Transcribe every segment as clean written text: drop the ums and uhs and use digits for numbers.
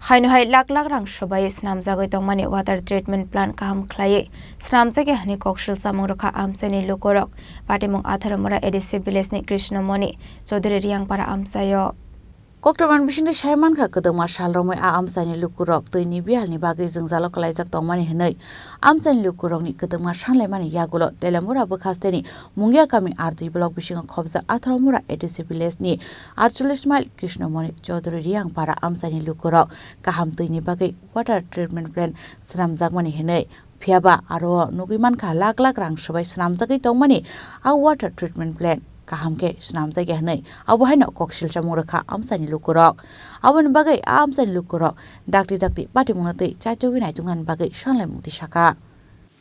Hainohai lak rang sobai snam jagoi tongmani water treatment plant kaham khlai snam jage hani kokshil samung rokha amsani lukorok patimung atharamora edc village ni Krishnamoni Chaudhary Riangpara amsayo Koktoman bisinde Shaiman kha kedengma salromai a amsani lukurok toini bihalni bagui जों jalo kalaijak tongmani hinai amsani lukurokni kedengma sanlaimani yagulo telamura bkhasteni mungia kami r2 block bisingo khobjak atharamura edc village ni 48 mile Krishnamoni Chaudhary Riangpara amsani lukurok kaham toini bagui water treatment plant sramjakmani hinai phiaba aro nugiman kha lak rang sobai sramjagui tongmani a water treatment plant kahamke snamjai gahnai abohaino koksil chamurkha amsani lukurok abon bagai amsani lukurok dakti patimungna tei chaitogi naitungnan bagai sanlai mukti saka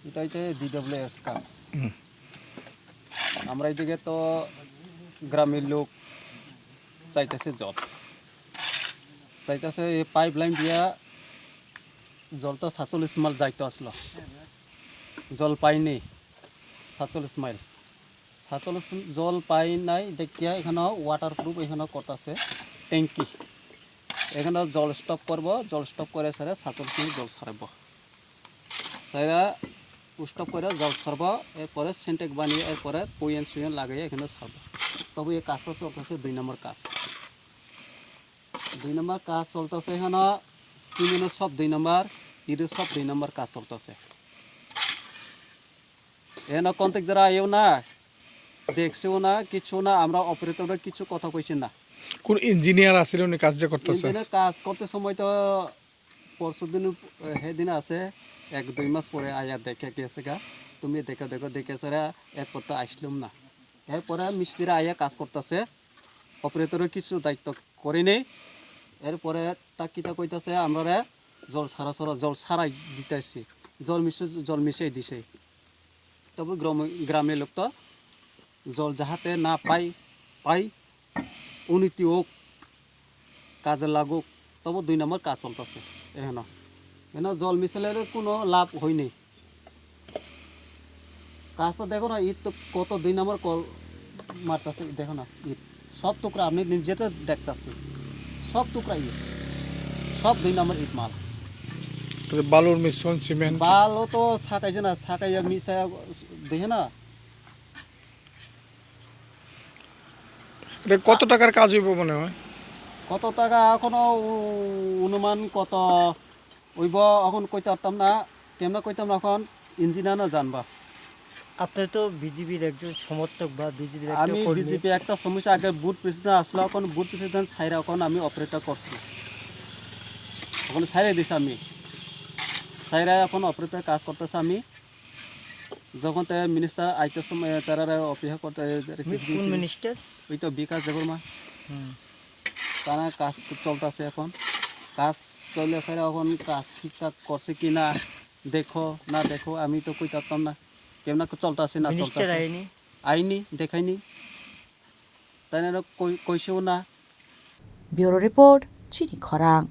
এটাইতে DWS কাজ আমরা এদিকে তো গ্রামের লোক চাইতেছে এই pipeline দিয়া জল তো 47 মাইল যাইতে আসলো জল পাইনি 47 মাইল জল পাই নাই দেখিয়া এখানে ওয়াটারপ্রুফ এখানে করতেছে ট্যাঙ্কি এখানে জল স্টপ করে সারা 47 মিনিট জল ছাড়ব সারা স্টপ করে জল ছাড়ব এরপরে সেন্টেক বানিয়ে এরপরে সুইন লাগিয়ে এখানে ছাড়ব তবে এই কাজটা চলতেছে 2 নম্বর কাজ চলতেছে এখানে সিমেন্টের সব 2 নম্বর ইটের সব 2 নম্বর কাজ চলতেছে এখানে কন্ট্রাক্ট দ্বারা আইও না দেখছেও না কিছু না আমরা অপারেটররা কিছু কথা কইছি না কোন ইঞ্জিনিয়ার আছে উনি কাজটা করতেছে ইঞ্জিনিয়ার কাজ করতে সময় তো পরশুদিন হেদিন আছে 1-2 মাস পরে আয়া দেখে গেছে গা তুমি দেখে সারা এরপর তো আসলাম না এরপরে মিস্ত্রিরা আয়া কাজ করতেছে অপারেটরের কিছু দায়িত্ব করে নেই এরপরে তা কিটা কইতাছে আমরা জল ছাড়াই দিতেছি জল মিশাই দিছে তবে গ্রামের লোক তো জল যাহাতে না পাই উন্নতি হোক কাজে লাগুক তবে 2 নম্বর কাজ চলতেছে এখানে জল মিশালে কোনো লাভ হয়নি কাজটা দেখো না ইট তো কত 2 নম্বর কল মারতেছে দেখো না ইট সব টুকরা আপনি নিজেতে দেখতেছে সব টুকরা ইট সব 2 নম্বর ইট মাল বালুর মিশ্রণ সিমেন্ট বালু তো ছাকাইছে না ছাকাইয়া মিশাইয়া দেখে না কত টাকার কাজ হইব মনে হয় কত টাকা এখনো অনুমান কত হইব এখন কইতে পারতাম না কেমন কইতাম না এখন ইঞ্জিনিয়ার জানবা আপনি তো বিজেপির একজন সমর্থক বা বিজেপির আমি বিজেপি একটা সমস্যা আগে বুথ প্রেসিডেন্ট আসলো এখন বুথ প্রেসিডেন্ট সাইরা এখন আমি অপারেটর করছি এখন সাইরা দিছি আমি সাইরা এখন অপারেটর কাজ করতেছে আমি যখন তাই মিনিস্টার আইতে সময় তারা অপেক্ষা করতে কোন মিনিস্টার ওই তো বিকাশ দেববর্মা তারা কাজ চলতেছে এখন কাজ চলে সাইরা এখন কাজ ঠিকঠাক করছে কি না দেখো আমি তো কইতে পারতাম না কেমন চলতেছে না চলতেছে আইনি দেখাইনি তাই না কইছেও না ব্যুরো রিপোর্ট চিনি খরাং